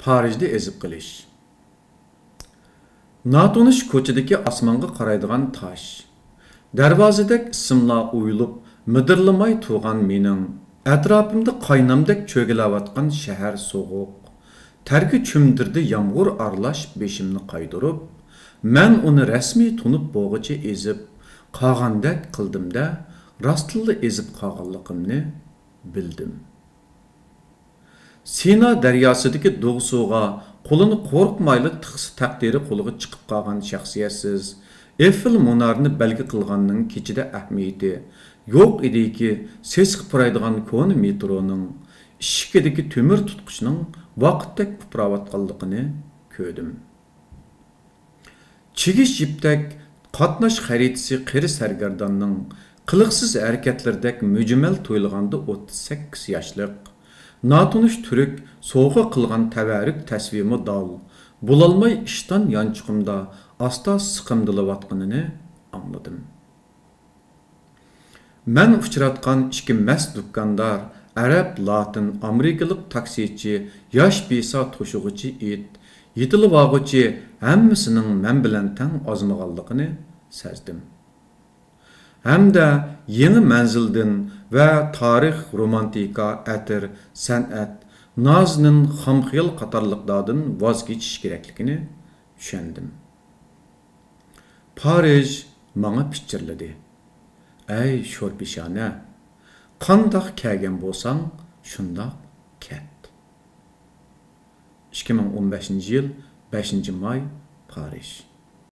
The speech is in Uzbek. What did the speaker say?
Parijda ezib qilish. Natonish ko'chadagi osmonga qaraydigan tosh. Darvozadek ismlar o'yilib, midirlamay turgan mening, atrofimda qaynamdek cho'gilayotgan shahar so'g'uq. Tarki chumdirdi yomg'ir aralash beshimni qaydırib, men uni rasmiy tunib bo'g'icha ezib, qolgandek qildimda, rostilla ezib qolganligimni bildim. Sina daryosidagi do'g'suga qo'lini qo'rqmayli tiqsi taqdiri qo'liga chiqib qolgan shaxsiyatsiz Eiffel munarini belgi qilganning kechida ahamiyati yo'q ediki, sesqib puraydigan koni metroning ishikidagi temir tutqichning vaqtdek pupravotganligini ko'rdim. Chigish jipdak qatnash xaritasi qiri sargardonning qiliqsiz harakatlardek mujmal to'ylaganda 38 yoshlik Natonish Türk soğuğa qilgan tavarruk tasvimi dal, bulalmay ishdan yanchiqimda asta siqimdilayotganini anladım. Men uchratgan ikki mast dukkandar, Arab, Latin, Amerikalik taksichi, yosh besa to'shug'ichi it, yetilib og'uchi hammasining men bilan tang ozmag'anligini sezdim. Hamda yeni manzildan ve tarix, romantika, atir, san'at, nazının xamxiyal qatarlıqlardan vaz keçiş kerakligini tushundim. Parij manga pichirladi. Ey sho'rpeshona, qandoq kelgan bo'lsang, shundoq ket. 2015-yil 5-may Parij.